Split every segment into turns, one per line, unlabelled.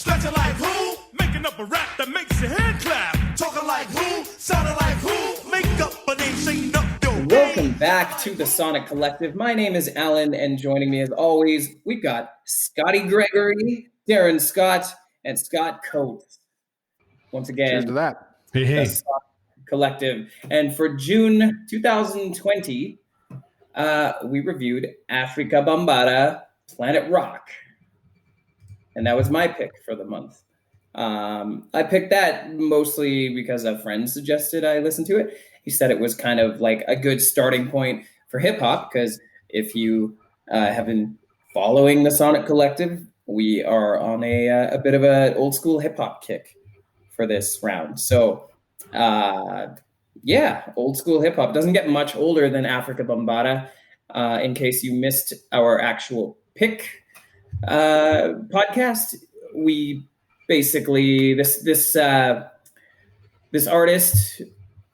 Scratching like who? Making up a rap that makes your hand clap. Talking like who? Sounding like who? Make up a name, saying up your game.
Welcome back to the Sonic Collective. My name is Alan, and joining me as always, we've got Scotty Gregory, Darren Scott, and Scott Coates. Once again,
cheers to that.
Hey.
The Sonic Collective. And for June 2020, we reviewed Afrika Bambaataa, Planet Rock. And that was my pick for the month. I picked that mostly because a friend suggested I listen to it. He said it was kind of like a good starting point for hip hop, because if you have been following the Sonic Collective, we are on a bit of an old school hip hop kick for this round. So, old school hip hop doesn't get much older than Afrika Bambaataa. In case you missed our actual pick podcast, we basically this artist,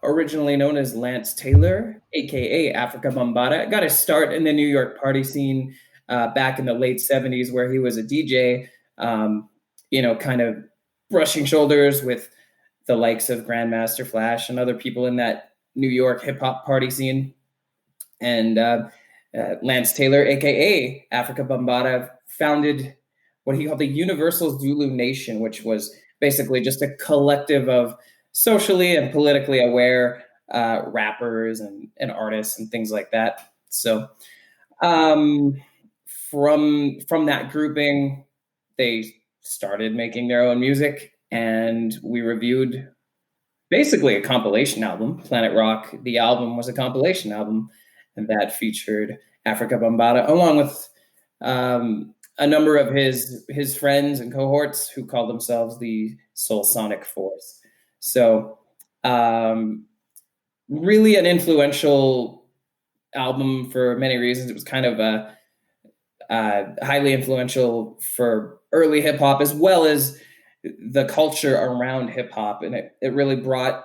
originally known as Lance Taylor, aka Afrika Bambaataa, got his start in the New York party scene back in the late 70s, where he was a DJ, kind of brushing shoulders with the likes of Grandmaster Flash and other people in that New York hip hop party scene. And Lance Taylor, aka Afrika Bambaataa, founded what he called the Universal Zulu Nation, which was basically just a collective of socially and politically aware rappers and artists and things like that. So from that grouping, they started making their own music, and we reviewed basically a compilation album, Planet Rock. The album was a compilation album, and that featured Afrika Bambaataa along with a number of his friends and cohorts who called themselves the Soulsonic Force. So really an influential album for many reasons. It was kind of highly influential for early hip hop, as well as the culture around hip hop. And it really brought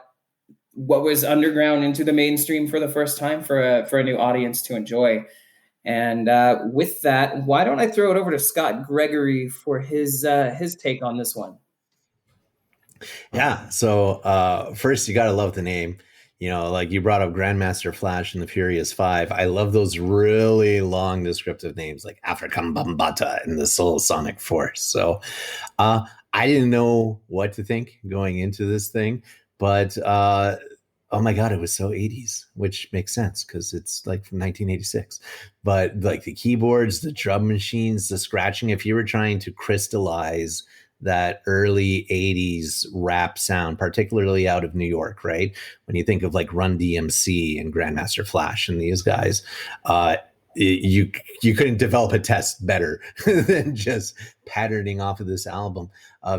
what was underground into the mainstream for the first time for a new audience to enjoy. And with that, why don't I throw it over to Scott Gregory for his take on this one?
Yeah. So first, you got to love the name. Like you brought up Grandmaster Flash and the Furious Five. I love those really long descriptive names like Afrika Bambaataa and the Soulsonic Force. So I didn't know what to think going into this thing, but oh my God, it was so 80s, which makes sense because it's like from 1986. But like the keyboards, the drum machines, the scratching, if you were trying to crystallize that early 80s rap sound, particularly out of New York, right? When you think of like Run DMC and Grandmaster Flash and these guys, you couldn't develop a test better than just patterning off of this album.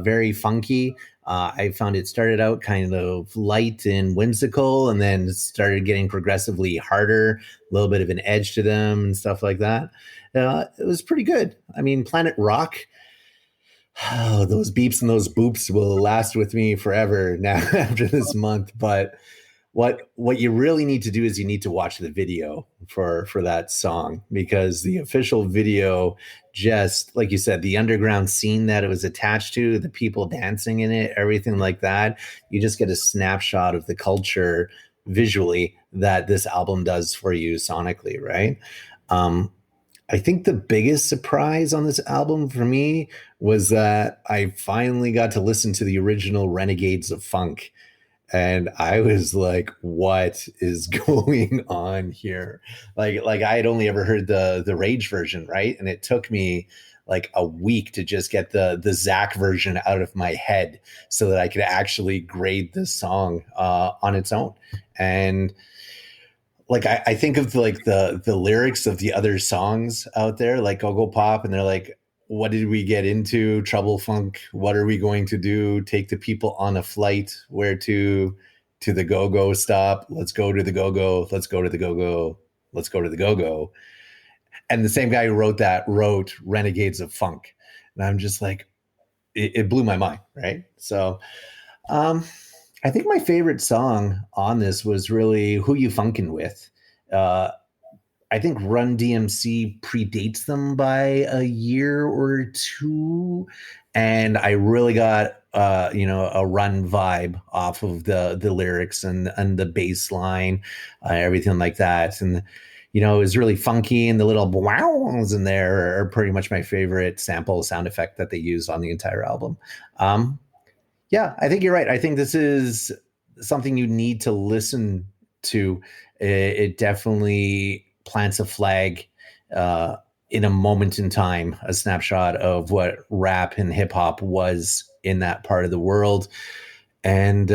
Very funky. I found it started out kind of light and whimsical, and then started getting progressively harder, a little bit of an edge to them and stuff like that. It was pretty good. I mean, Planet Rock, those beeps and those boops will last with me forever now after this month. But what you really need to do is you need to watch the video for that song, because the official video, just like you said, the underground scene that it was attached to, the people dancing in it, everything like that, you just get a snapshot of the culture visually that this album does for you sonically, right? I think the biggest surprise on this album for me was that I finally got to listen to the original Renegades of Funk. And I was like, what is going on here? Like I had only ever heard the Rage version, right? And it took me like a week to just get the Zach version out of my head so that I could actually grade this song on its own. And like I think of like the lyrics of the other songs out there, like Go-Go Pop, and they're like, what did we get into? Trouble Funk. What are we going to do? Take the people on a flight. Where to the go-go stop. Let's go to the go-go. Let's go to the go-go. Let's go to the go-go. And the same guy who wrote that wrote Renegades of Funk. And I'm just like, it blew my mind, right? So I think my favorite song on this was really Who You Funkin' With. I think Run DMC predates them by a year or two. and I really got a run vibe off of the lyrics and the bass line, everything like that. And it was really funky, and the little wows in there are pretty much my favorite sample sound effect that they used on the entire album. Yeah, I think you're right. I think this is something you need to listen to. It definitely plants a flag in a moment in time, a snapshot of what rap and hip hop was in that part of the world. And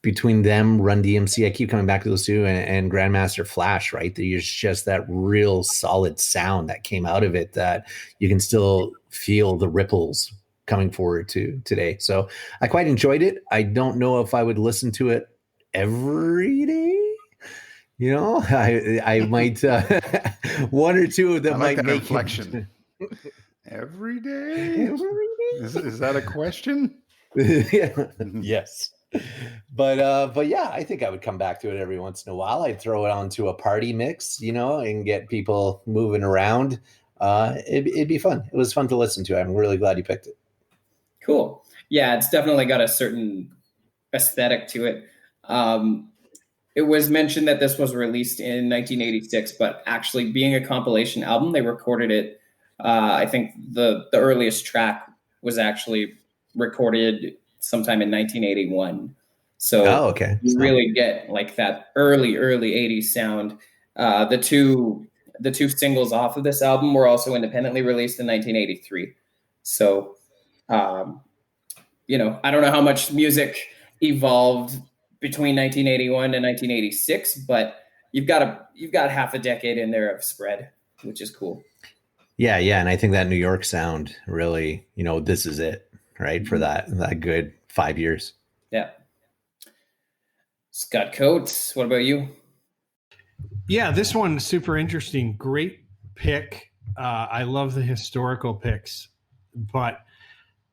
between them, Run DMC, I keep coming back to those two, and Grandmaster Flash, right? There's just that real solid sound that came out of it that you can still feel the ripples coming forward to today. So I quite enjoyed it. I don't know if I would listen to it every day. I might one or two of them
like
might
that
make
inflection. Every day? Is that a question?
Yeah. Yes. But yeah, I think I would come back to it every once in a while. I'd throw it onto a party mix, and get people moving around. It'd be fun. It was fun to listen to. I'm really glad you picked it.
Cool. Yeah, it's definitely got a certain aesthetic to it. It was mentioned that this was released in 1986, but actually being a compilation album, they recorded it. I think the earliest track was actually recorded sometime in 1981. So
okay.
You really get like that early 80s sound. The two singles off of this album were also independently released in 1983. So, I don't know how much music evolved between 1981 and 1986, but you've got half a decade in there of spread, which is cool.
Yeah, and I think that New York sound really, this is it, right? For that good 5 years.
Yeah. Scott Coates, what about you?
Yeah, this one's super interesting. Great pick. I love the historical picks, but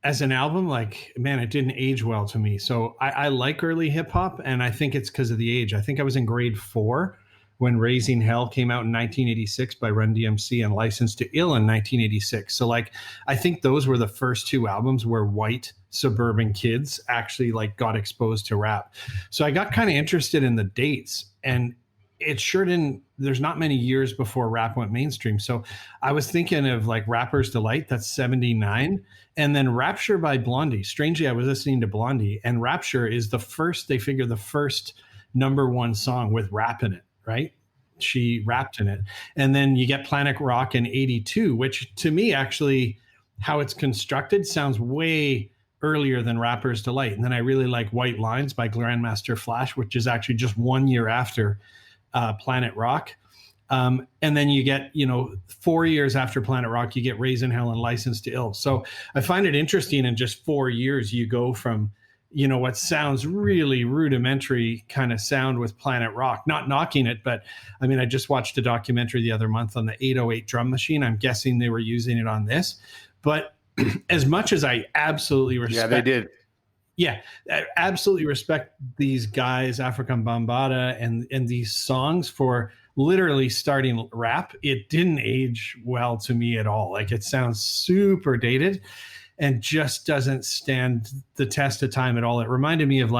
as an album, it didn't age well to me. So I like early hip hop, and I think it's because of the age. I think I was in grade 4 when Raising Hell came out in 1986 by Run DMC and License to Ill in 1986. So I think those were the first two albums where white suburban kids actually got exposed to rap. So I got kind of interested in the dates, and it sure didn't, there's not many years before rap went mainstream. So I was thinking of Rapper's Delight, that's 79. And then Rapture by Blondie. Strangely, I was listening to Blondie, and Rapture is the first number one song with rap in it, right? She rapped in it. And then you get Planet Rock in 82, which to me, actually, how it's constructed sounds way earlier than Rapper's Delight. And then I really like White Lines by Grandmaster Flash, which is actually just 1 year after Planet Rock. And then you get, 4 years after Planet Rock, you get Raising Hell and License to Ill. So I find it interesting, in just 4 years, you go from, what sounds really rudimentary kind of sound with Planet Rock, not knocking it, but I just watched a documentary the other month on the 808 drum machine. I'm guessing they were using it on this, but as much as I absolutely respect.
Yeah, they did.
Yeah, I absolutely respect these guys, Afrika Bambaataa, and these songs for literally starting rap. It didn't age well to me at all. It sounds super dated and just doesn't stand the test of time at all. It reminded me of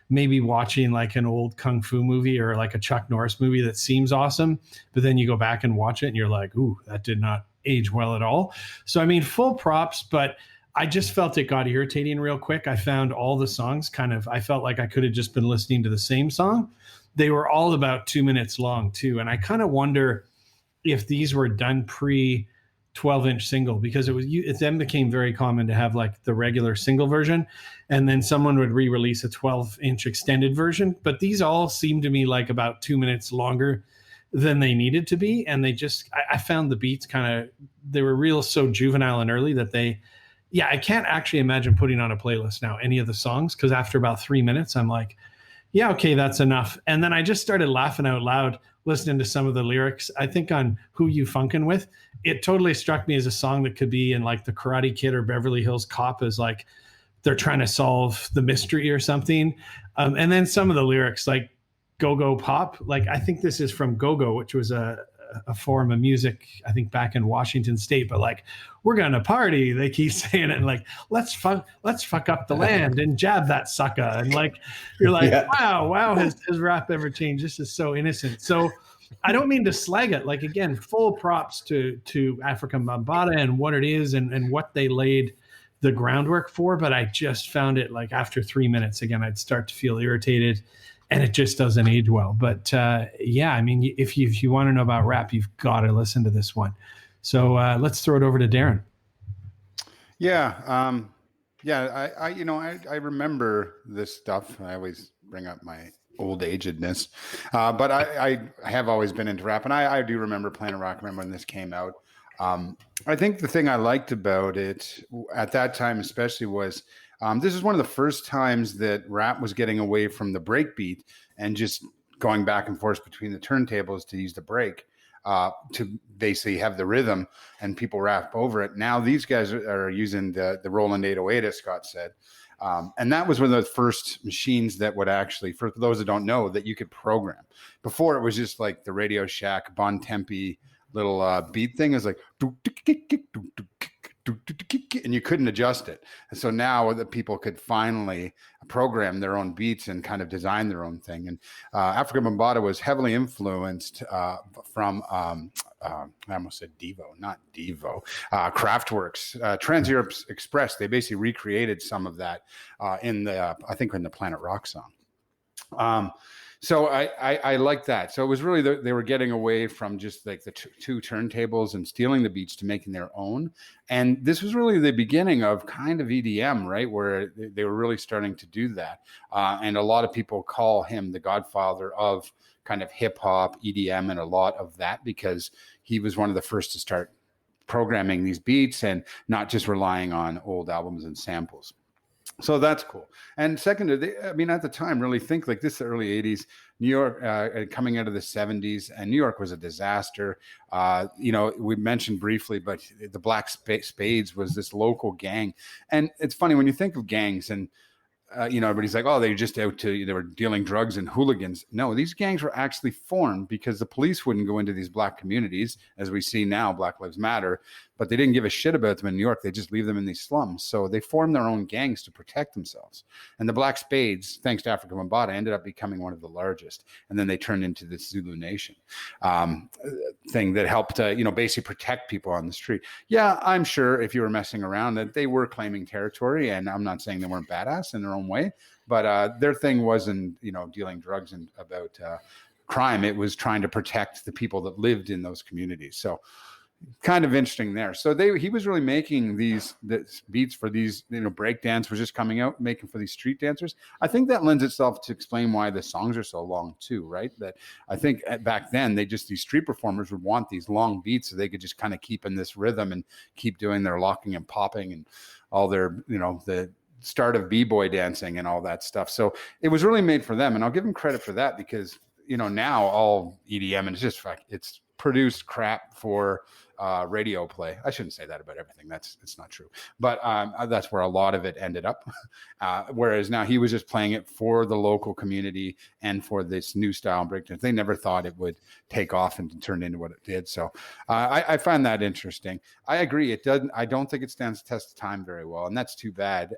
maybe watching an old Kung Fu movie or a Chuck Norris movie that seems awesome, but then you go back and watch it and you're like, ooh, that did not age well at all. So, full props, but I just felt it got irritating real quick. I found all the songs I felt like I could have just been listening to the same song. They were all about 2 minutes long too. And I kind of wonder if these were done pre 12-inch single, because it then became very common to have the regular single version, and then someone would re-release a 12-inch extended version. But these all seemed to me about 2 minutes longer than they needed to be. And I found the beats they were so juvenile and early that I can't actually imagine putting on a playlist now any of the songs, because after about 3 minutes, I'm like, yeah, okay, that's enough. And then I just started laughing out loud listening to some of the lyrics. I think on Who You Funkin' With, it totally struck me as a song that could be in the Karate Kid or Beverly Hills Cop, as they're trying to solve the mystery or something. And then some of the lyrics, Go Go Pop, I think this is from Go Go, which was a a form of music, I think back in Washington State, but like, we're going to party. They keep saying it, and like, let's fuck up the land and jab that sucker. And like, you're like, wow, has rap ever changed? This is so innocent. So I don't mean to slag it. Like, again, full props to Afrika Bambaataa and what it is and what they laid the groundwork for. But I just found it, like, after 3 minutes, again, I'd start to feel irritated, and it just doesn't age well. But yeah, I mean, if you want to know about rap, you've got to listen to this one. So let's throw it over to Darren.
Yeah. I remember this stuff. I always bring up my old agedness, but I have always been into rap, and I do remember Planet Rock. Remember when this came out. I think the thing I liked about it at that time, especially, was this is one of the first times that rap was getting away from the break beat and just going back and forth between the turntables to use the break to basically have the rhythm and people rap over it. Now these guys are using the Roland 808, as Scott said. And that was one of the first machines that would actually, for those that don't know, that you could program. Before, it was just like the Radio Shack Bon Tempi little beat thing. It was like, and you couldn't adjust it. And so now the people could finally program their own beats and kind of design their own thing. And Afrika Bambaataa was heavily influenced from I almost said Devo, not Devo, Kraftwerk's, Trans Europe Express. They basically recreated some of that in the Planet Rock song. So I like that. So it was really, they were getting away from just like the two turntables and stealing the beats to making their own. And this was really the beginning of kind of EDM, right? Where they were really starting to do that. And a lot of people call him the godfather of kind of hip hop, EDM, and a lot of that, because he was one of the first to start programming these beats and not just relying on old albums and samples. So that's cool. And second, I mean, at the time, really think like this, the early 80s, New York, coming out of the 70s, and New York was a disaster. We mentioned briefly, but the Black Spades was this local gang. And it's funny when you think of gangs and, everybody's like, oh, they were dealing drugs and hooligans. No, these gangs were actually formed because the police wouldn't go into these black communities, as we see now, Black Lives Matter, but they didn't give a shit about them in New York. They just leave them in these slums. So they formed their own gangs to protect themselves. And the Black Spades, thanks to Afrika Bambaataa, ended up becoming one of the largest. And then they turned into the Zulu Nation thing that helped, basically protect people on the street. Yeah, I'm sure if you were messing around that they were claiming territory, and I'm not saying they weren't badass in their own way, but their thing wasn't, dealing drugs and about crime. It was trying to protect the people that lived in those communities. So kind of interesting there. So he was really making these beats for these, break dance was just coming out, making for these street dancers. I think that lends itself to explain why the songs are so long too, right? That I think back then these street performers would want these long beats so they could just kind of keep in this rhythm and keep doing their locking and popping and all their, the start of b-boy dancing and all that stuff. So it was really made for them, and I'll give them credit for that, because now all EDM, and it's just it's produced crap for radio play. I shouldn't say that about everything. It's not true, but that's where a lot of it ended up. Whereas now he was just playing it for the local community and for this new style breakdance. They never thought it would take off and turn into what it did. So I find that interesting. I agree. It doesn't. I don't think it stands the test of time very well, and that's too bad.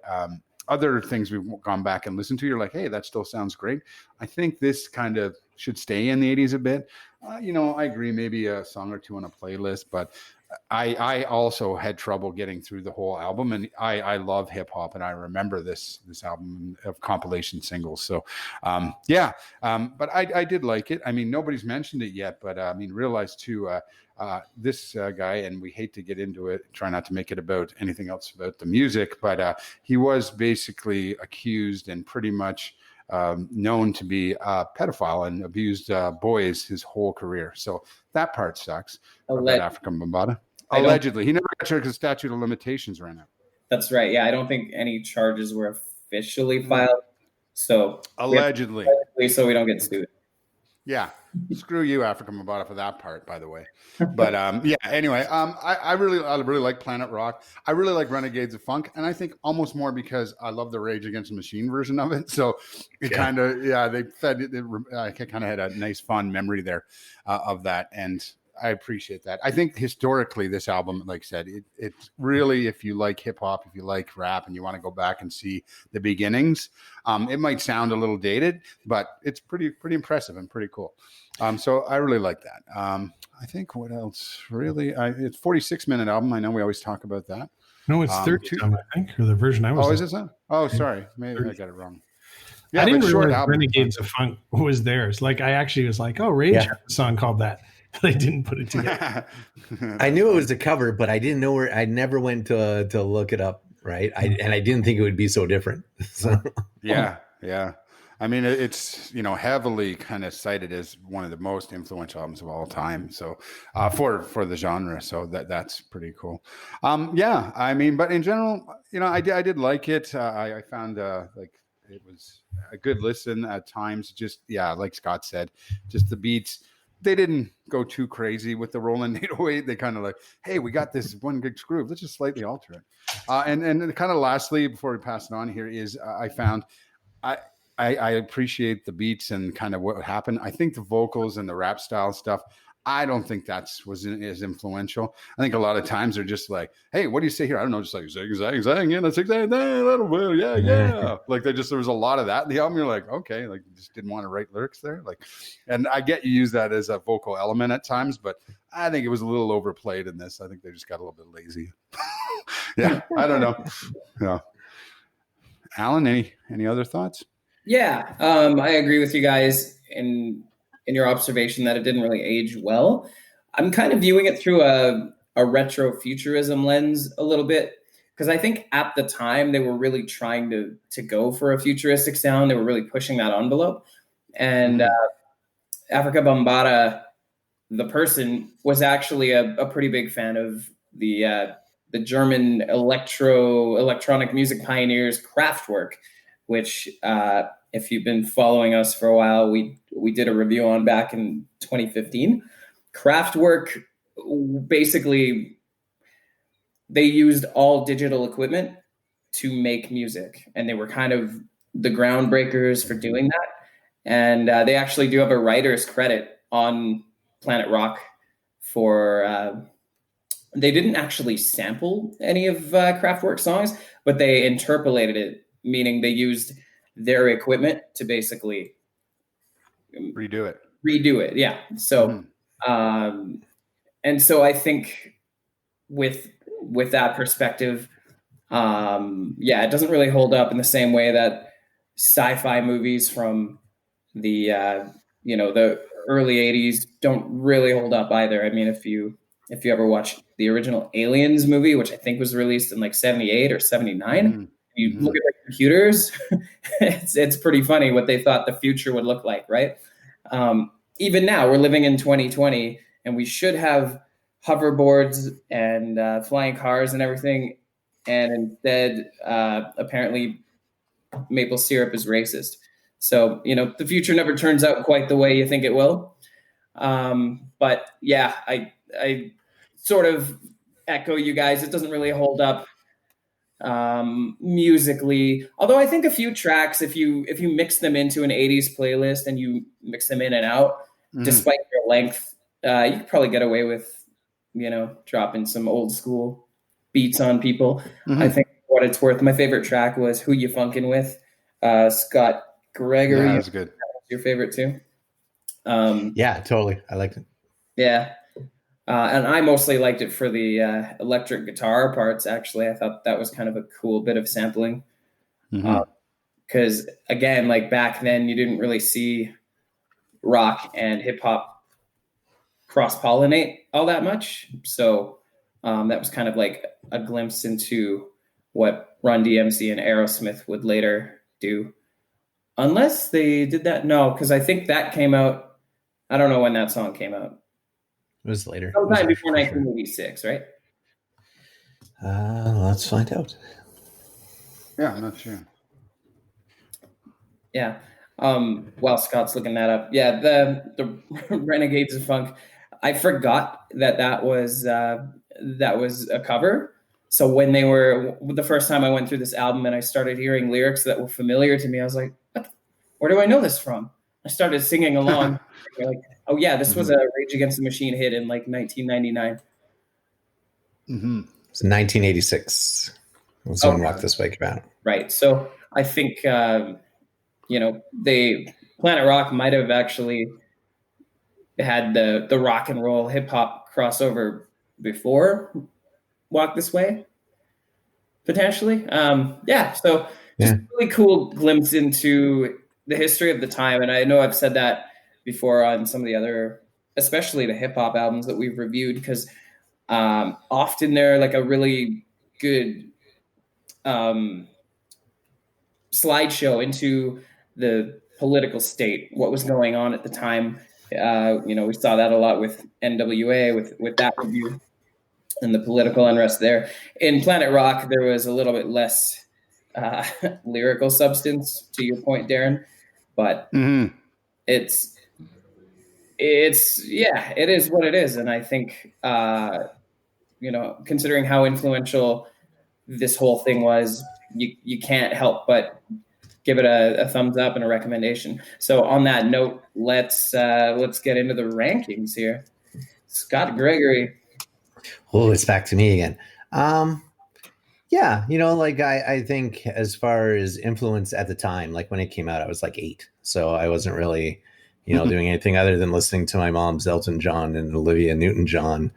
Other things we've gone back and listened to, you're like, hey, that still sounds great. I think this kind of should stay in the 80s a bit. I agree, maybe a song or two on a playlist, but I also had trouble getting through the whole album, and I love hip hop, and I remember this album of compilation singles. So, but I did like it. I mean, nobody's mentioned it yet, but realize too, this guy, and we hate to get into it, try not to make it about anything else about the music, but he was basically accused and pretty much known to be a pedophile and abused boys his whole career. So that part sucks. About Afrika Bambaataa. Allegedly. He never got charged because statute of limitations ran out.
That's right. Yeah, I don't think any charges were officially filed. So
allegedly.
So we don't get sued.
Yeah. Screw you, Afrika Bambaataa, for that part, by the way. But anyway, I really like Planet Rock. I really like Renegades of Funk, and I think almost more because I love the Rage Against the Machine version of it. So it kind of, they fed it. I kind of had a nice fond memory there of that. And I appreciate that. I think historically, this album, like I said, it's really, if you like hip hop, if you like rap, and you want to go back and see the beginnings, it might sound a little dated, but it's pretty impressive and pretty cool. So I really like that. I think what else really? It's 46-minute album. I know we always talk about that.
No, it's 30 some, I think, or the version I was.
Oh, is it so? Oh, sorry, maybe I got it wrong.
Yeah, I didn't realize Renegades of Funk was theirs. Like, I actually was like, oh, Rage had a song called that. But I didn't put it together.
I knew it was a cover, but I didn't know where. I never went to look it up, right? And I didn't think it would be so different. So.
Yeah. I mean, it's, heavily kind of cited as one of the most influential albums of all time. So for the genre, so that's pretty cool. I mean, but in general, I did like it. I found like it was a good listen at times. Just like Scott said, just the beats. They didn't go too crazy with the Roland 808. They kind of like, hey, we got this one good groove. Let's just slightly alter it. And kind of lastly, before we pass it on here, is I found I appreciate the beats and kind of what happened. I think the vocals and the rap style stuff, I don't think was as influential. I think a lot of times they're just like, hey, what do you say here? I don't know, just like zig, zag, zag, yeah, zig, zag, yeah. Like there was a lot of that in the album. You're like, okay, like you just didn't want to write lyrics there. Like, and I get you use that as a vocal element at times, but I think it was a little overplayed in this. I think they just got a little bit lazy. Yeah, I don't know. Yeah. Alan, any other thoughts?
Yeah, I agree with you guys in your observation that it didn't really age well. I'm kind of viewing it through a retro futurism lens a little bit, because I think at the time they were really trying to go for a futuristic sound. They were really pushing that envelope. And Afrika Bambaataa, the person, was actually a pretty big fan of the German electronic music pioneers Kraftwerk, which if you've been following us for a while, we did a review on back in 2015. Kraftwerk, basically, they used all digital equipment to make music, and they were kind of the groundbreakers for doing that. And they actually do have a writer's credit on Planet Rock for... they didn't actually sample any of Kraftwerk songs, but they interpolated it, meaning they used their equipment to basically
redo it. Yeah.
So, and so I think with that perspective, it doesn't really hold up in the same way that sci-fi movies from the, the early 80s don't really hold up either. I mean, if you ever watched the original Aliens movie, which I think was released in like 78 or 79, you look at the computers, it's pretty funny what they thought the future would look like, right? Even now, we're living in 2020, and we should have hoverboards and flying cars and everything. And instead, apparently, maple syrup is racist. So, the future never turns out quite the way you think it will. But yeah, I sort of echo you guys. It doesn't really hold up musically, although I think a few tracks, if you mix them into an 80s playlist and you mix them in and out, despite their length, you could probably get away with dropping some old school beats on people. I think for what it's worth, my favorite track was Who You Funkin' With, Scott Gregory.
Yeah, that was good.
That was your favorite too?
Yeah, totally, I liked it.
Yeah. And I mostly liked it for the electric guitar parts, actually. I thought that was kind of a cool bit of sampling. Because, again, like back then, you didn't really see rock and hip-hop cross-pollinate all that much. So that was kind of like a glimpse into what Run DMC and Aerosmith would later do. Unless they did that. No, because I think that came out. I don't know when that song came out.
It was later.
Sometime before 1986, right?
Let's find out.
Yeah, I'm not sure.
Yeah. While Scott's looking that up. Yeah, the Renegades of Funk. I forgot that was a cover. So when they were the first time I went through this album and I started hearing lyrics that were familiar to me, I was like, where do I know this from? I started singing along. Like, Oh yeah, this was a Rage Against the Machine hit in like 1999.
It's 1986. Was when Walk This Way came out.
Right. So I think Planet Rock might have actually had the rock and roll hip hop crossover before Walk This Way, potentially. So just a really cool glimpse into the history of the time. And I know I've said that before on some of the other, especially the hip hop albums that we've reviewed, because often they're like a really good slideshow into the political state, what was going on at the time. We saw that a lot with NWA, with that review and the political unrest there. In Planet Rock, there was a little bit less lyrical substance, to your point, Darren, but it is what it is. And I think, considering how influential this whole thing was, you can't help but give it a thumbs up and a recommendation. So on that note, let's get into the rankings here. Scott Gregory.
Oh, it's back to me again. I think as far as influence at the time, like when it came out, I was like 8. So I wasn't really, doing anything other than listening to my mom's Elton John and Olivia Newton-John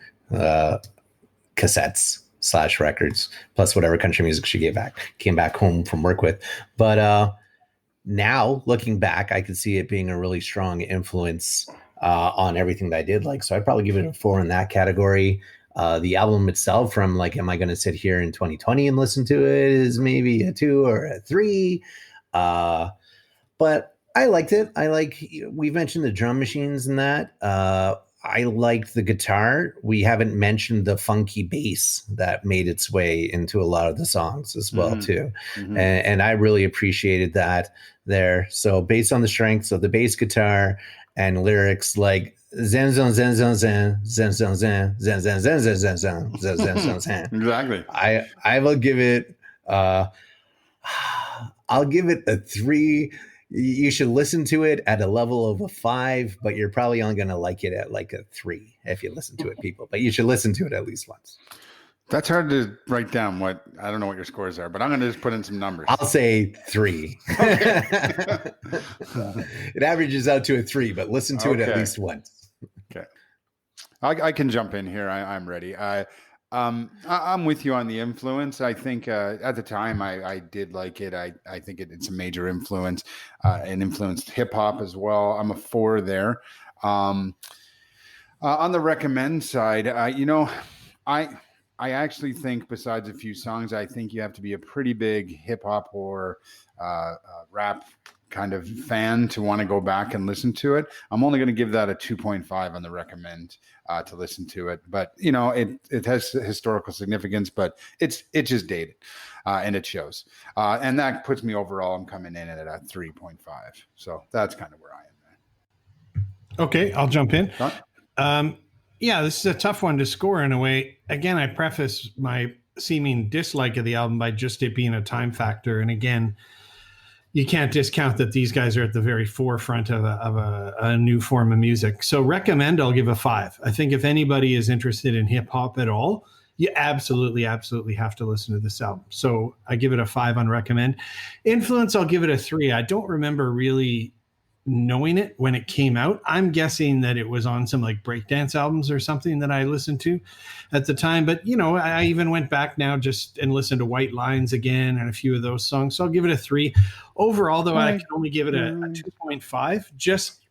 cassettes / records, plus whatever country music she came back home from work with. But now looking back, I could see it being a really strong influence on everything that I did like. So I'd probably give it a 4 in that category. The album itself, from like, am I going to sit here in 2020 and listen to it, is maybe a 2 or a 3. But I liked it. We mentioned the drum machines and that. I liked the guitar. We haven't mentioned the funky bass that made its way into a lot of the songs as well, too. And I really appreciated that there. So based on the strengths of the bass guitar and lyrics like zen zon zen zon zen zen zon zen zen zen zen zen zen zen zen zen zen zen.
Exactly.
I will give it I'll give it a 3. You should listen to it at a level of a 5, but you're probably only going to like it at like a 3 if you listen to it, people. But you should listen to it at least once.
That's hard to write down. I don't know what your scores are, but I'm going to just put in some numbers.
I'll say 3. Okay. It averages out to a 3, but listen to it at least once.
Okay. I can jump in here. I'm ready. I'm with you on the influence. I think at the time I did like it. I think it's a major influence and influenced hip hop as well. I'm a 4 there. On the recommend side, I actually think, besides a few songs, I think you have to be a pretty big hip hop or rap kind of fan to want to go back and listen to it. I'm only going to give that a 2.5 on the recommend to listen to it. But, it has historical significance, but it's just dated and it shows. And that puts me overall, I'm coming in at a 3.5. So that's kind of where I am.
Okay, I'll jump in. This is a tough one to score in a way. Again, I preface my seeming dislike of the album by just it being a time factor. And again, you can't discount that these guys are at the very forefront of a new form of music. So recommend, I'll give a 5. I think if anybody is interested in hip hop at all, you absolutely have to listen to this album. So I give it a 5 on recommend. Influence, I'll give it a 3. I don't remember really knowing it when it came out. I'm guessing that it was on some like breakdance albums or something that I listened to at the time. But, I even went back now just and listened to White Lines again and a few of those songs. So I'll give it a 3. Overall, though, I can only give it a 2.5, just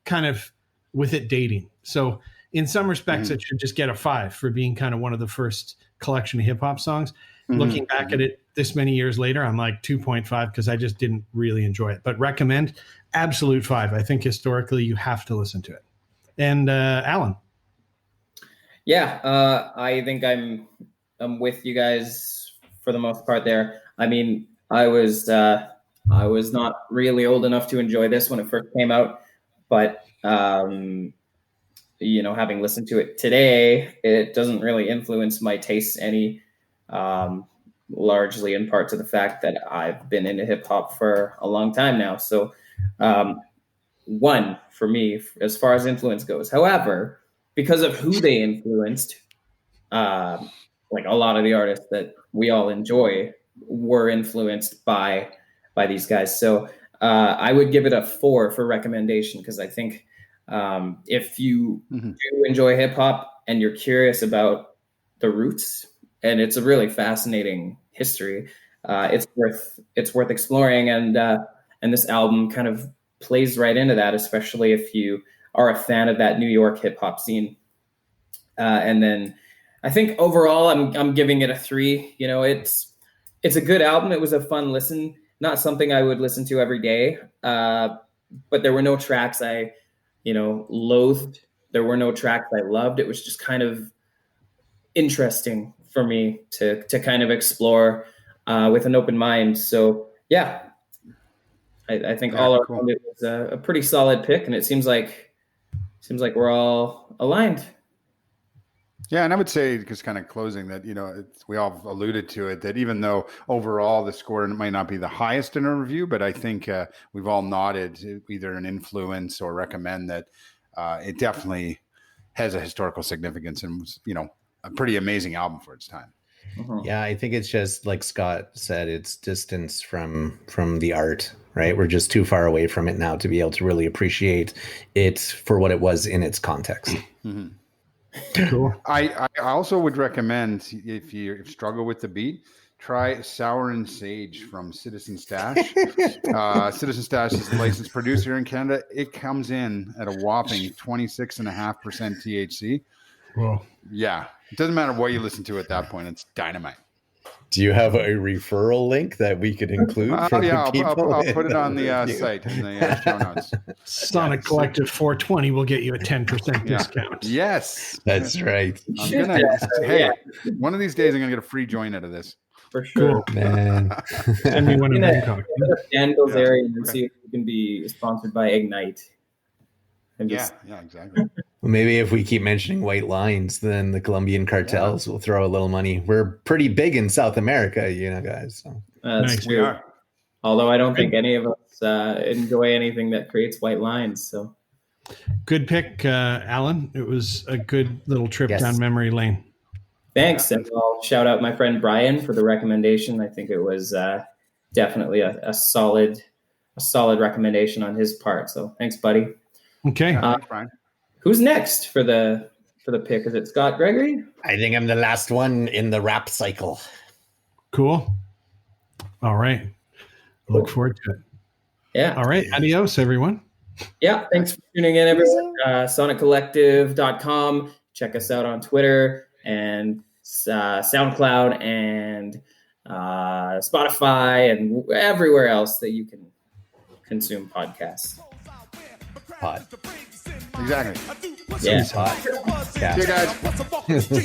kind of with it dating. So in some respects, it should just get a 5 for being kind of one of the first collection of hip hop songs. Looking back at it this many years later, I'm like 2.5 because I just didn't really enjoy it. But recommend, absolute 5. I think historically you have to listen to it. And Alan.
Yeah, I think I'm with you guys for the most part there. I mean, I was not really old enough to enjoy this when it first came out, but having listened to it today, it doesn't really influence my tastes any. Largely in part to the fact that I've been into hip hop for a long time now. So one for me as far as influence goes. However, because of who they influenced, like a lot of the artists that we all enjoy were influenced by these guys. So I would give it a 4 for recommendation, because I think if you do enjoy hip hop and you're curious about the roots, and it's a really fascinating history, it's worth exploring. And this album kind of plays right into that, especially if you are a fan of that New York hip hop scene. And then I think overall, I'm giving it a 3. You know, it's a good album. It was a fun listen, not something I would listen to every day. But there were no tracks I, loathed. There were no tracks I loved. It was just kind of interesting for me to kind of explore with an open mind. So yeah, I think all around it was a pretty solid pick, and it seems like we're all aligned.
Yeah, and I would say, just kind of closing, that we all alluded to it, that even though overall the score might not be the highest in our review, but I think we've all nodded either an influence or recommend that it definitely has a historical significance and was, a pretty amazing album for its time.
Yeah, I think it's just like Scott said, it's distance from the art, right? We're just too far away from it now to be able to really appreciate it for what it was in its context.
Mm-hmm.
Cool.
I also would recommend, if you struggle with the beat, try Sour and Sage from Citizen Stash. Citizen Stash is the licensed producer here in Canada. It comes in at a whopping 26.5% THC.
Whoa.
Yeah. It doesn't matter what you listen to at that point. It's dynamite.
Do you have a referral link that we could include for the people?
I'll put it on the site in the show notes.
Sonic Collective 420 will get you a 10% discount.
Yes.
That's right.
Hey, one of these days I'm going to get a free joint out of this.
For sure.
Cool, man.
Send me one in Bangkok.
Danville's area and see if we can be sponsored by Ignite.
Yeah, exactly.
Well, maybe if we keep mentioning white lines, then the Colombian cartels will throw a little money. We're pretty big in South America, guys. So.
That's
Nice.
true.
We are.
Although I don't think any of us enjoy anything that creates white lines. So
Good pick, Alan. It was a good little trip down memory lane.
thanks. And I'll shout out my friend Brian for the recommendation. I think it was definitely a solid recommendation on his part. So thanks, buddy.
Okay.
Thanks, Brian.
Who's next for the pick? Is it Scott Gregory?
I think I'm the last one in the rap cycle.
Cool. All right. Look forward to it.
Yeah.
All right. Adios, everyone.
Yeah. Thanks for tuning in, everyone. SonicCollective.com. Check us out on Twitter and SoundCloud and Spotify and everywhere else that you can consume podcasts.
Pod.
Exactly.
Yeah.
Pod. Yeah.
See you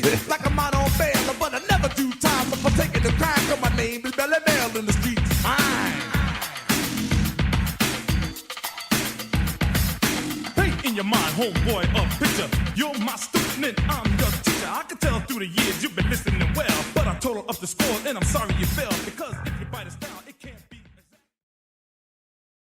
guys.
Like a man on bail, but I never do time for taking the crime. 'Cause my name is Belly Bell in the streets. Hey, in your mind, homeboy, a picture. You're my student, I'm your teacher. I can tell through the years you've been listening well, but I total up the score and I'm sorry you fell because if you bite us down.